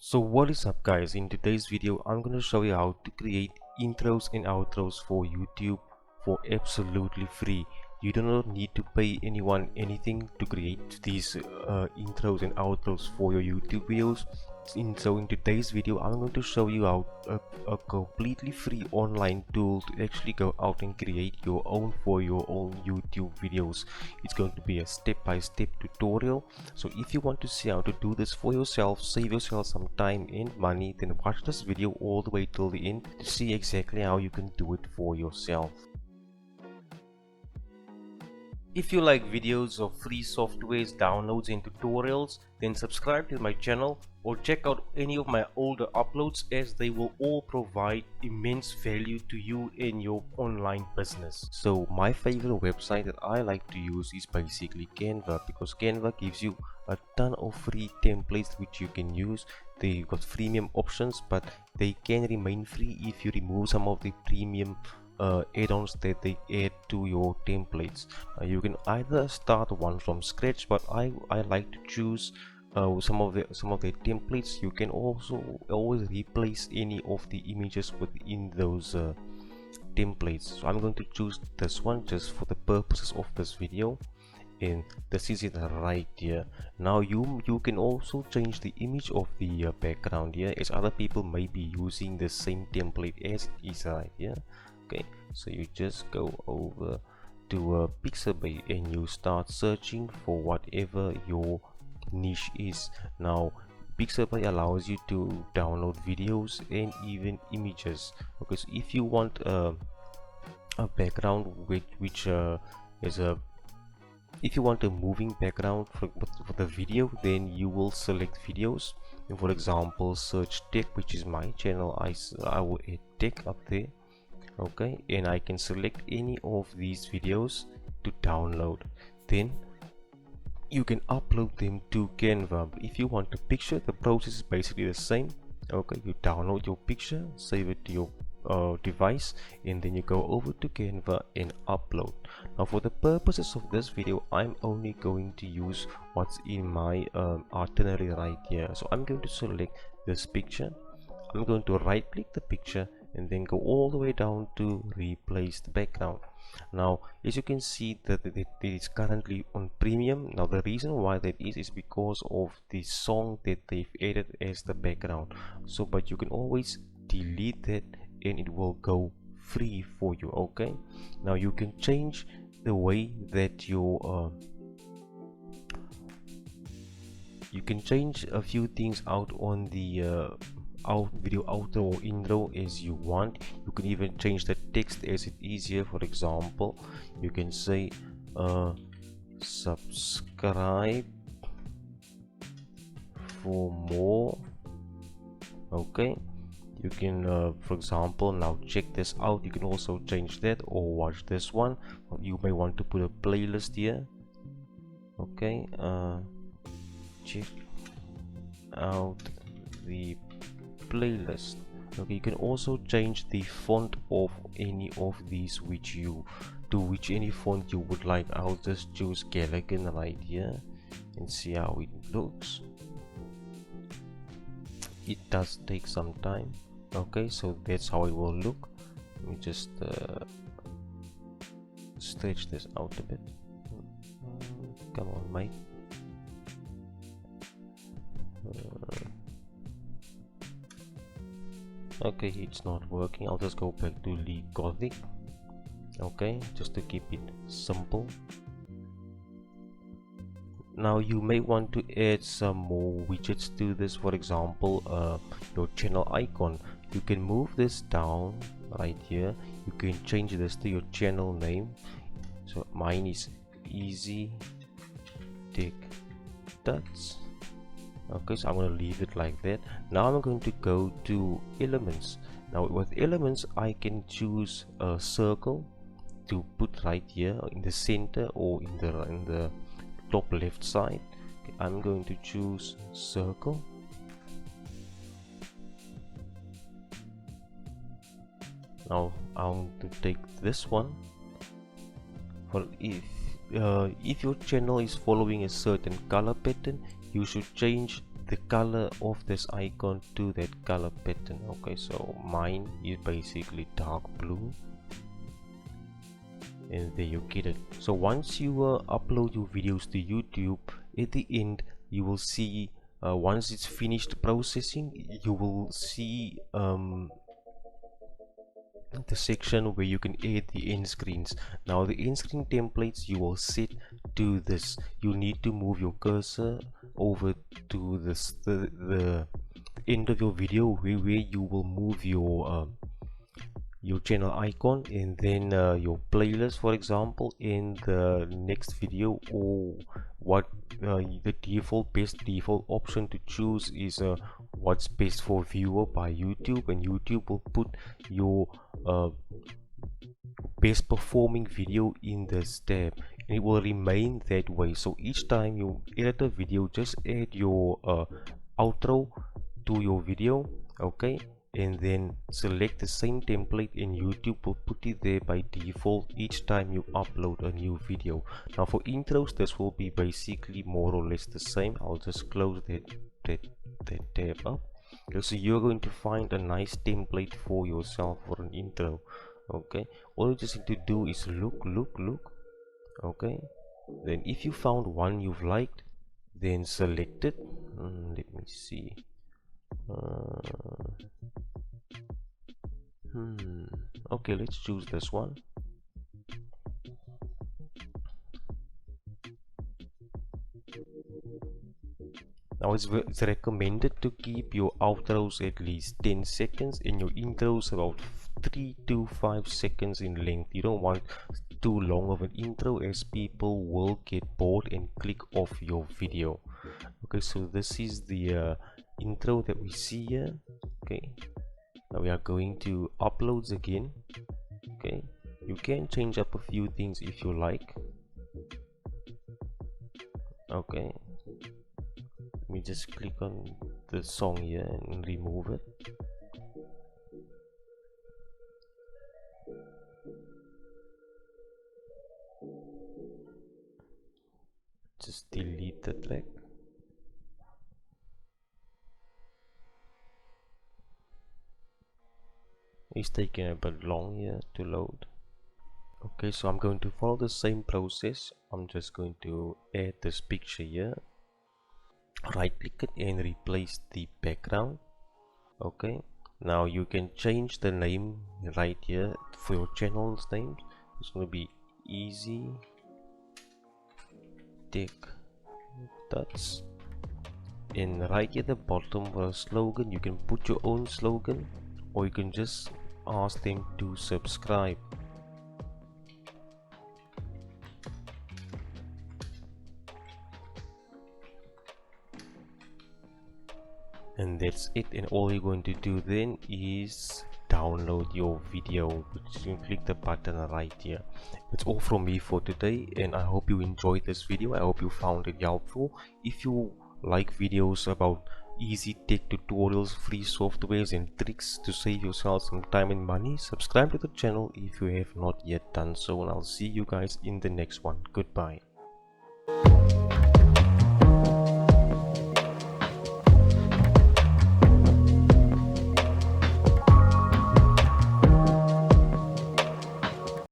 So what is up guys, in today's video I'm going to show you how to create intros and outros for YouTube for absolutely free. You do not need to pay anyone anything to create these intros and outros for your YouTube videos. So in today's video I'm going to show you how a completely free online tool to actually go out and create your own for your own YouTube videos. It's going to be a step-by-step tutorial. So if you want to see how to do this for yourself, save yourself some time and money, then watch this video all the way till the end to see exactly how you can do it for yourself. If you like videos of free softwares, downloads and tutorials, then subscribe to my channel or check out any of my older uploads, as they will all provide immense value to you in your online business. So my favorite website that I like to use is basically Canva, because Canva gives you a ton of free templates which you can use. They've got freemium options, but they can remain free if you remove some of the premium add-ons that they add to your templates. You can either start one from scratch, but I like to choose some of the templates. You can also always replace any of the images within those templates. So I'm going to choose this one just for the purposes of this video, and this is it right here. Now you can also change the image of the background here, as other people may be using the same template as it is right here. Okay, so you just go over to Pixabay and you start searching for whatever your niche is. Now Pixabay allows you to download videos and even images. Okay, so if you want a background which is a if you want a moving background for the video, then you will select videos, and for example search tech, which is my channel. I will add tech up there. Okay, and I can select any of these videos to download. Then you can upload them to Canva. If you want a picture, the process is basically the same. Okay, you download your picture, save it to your device, and then you go over to Canva and upload. Now for the purposes of this video, I'm only going to use what's in my itinerary right here. So I'm going to select this picture. I'm going to right click the picture and then go all the way down to replace the background. Now as you can see that it is currently on premium. Now the reason why that is because of the song that they've added as the background. So but you can always delete that and it will go free for you. Okay, now you can change the way that your you can change a few things out on the video outro or intro as you want. You can even change the text as it is here. For example, you can say subscribe for more. Okay, you can for example, now check this out. You can also change that or watch this one. You may want to put a playlist here. Okay, check out the playlist. Okay, you can also change the font of any of these which any font you would like. I'll just choose Gallagher right here and see how it looks. It does take some time. Okay, so that's how it will look. Let me just stretch this out a bit. Come on, mate. Okay, it's not working. I'll just go back to Lee Gothic. Okay, just to keep it simple. Now you may want to add some more widgets to this. For example, your channel icon. You can move this down right here. You can change this to your channel name. So mine is Easy Tech Tuts. Okay, so I'm going to leave it like that. Now I'm going to go to elements. Now with elements I can choose a circle to put right here in the center or in the top left side. Okay, I'm going to choose circle. Now I'm going to take this one. For if your channel is following a certain color pattern, you should change the color of this icon to that color pattern. Okay, so mine is basically dark blue, and there you get it. So once you upload your videos to YouTube, at the end you will see, once it's finished processing, you will see the section where you can add the end screens. Now the end screen templates you will set to this. You need to move your cursor over to this, the end of your video, where you will move your channel icon, and then your playlist, for example, in the next video, or what the best default option to choose is what's best for viewer by YouTube, and YouTube will put your best performing video in this tab, and it will remain that way. So each time you edit a video, just add your outro to your video, okay, and then select the same template, and YouTube will put it there by default each time you upload a new video. Now for intros, this will be basically more or less the same. I'll just close that tab up. Okay, so you're going to find a nice template for yourself for an intro. Okay, all you just need to do is look. Okay, then if you found one you've liked, then select it. Let me see. Okay, let's choose this one. Now it's recommended to keep your outros at least 10 seconds and your intros about 3 to 5 seconds in length. You don't want too long of an intro, as people will get bored and click off your video. Okay, so this is the intro that we see here. Okay, now we are going to uploads again. Okay, you can change up a few things if you like. Okay, let me just click on the song here and remove it. Just delete the track. It's taking a bit long here to load. Okay, so I'm going to follow the same process. I'm just going to add this picture here, right click it and replace the background. Okay, now you can change the name right here for your channel's name. It's going to be Easy Tech Tuts, and right at the bottom for a slogan, you can put your own slogan, or you can just ask them to subscribe. And that's it, and all you're going to do then is download your video, which you can click the button right here. It's all from me for today, and I hope you enjoyed this video. I hope you found it helpful. If you like videos about easy tech tutorials, free softwares and tricks to save yourself some time and money, subscribe to the channel if you have not yet done so, and I'll see you guys in the next one. Goodbye.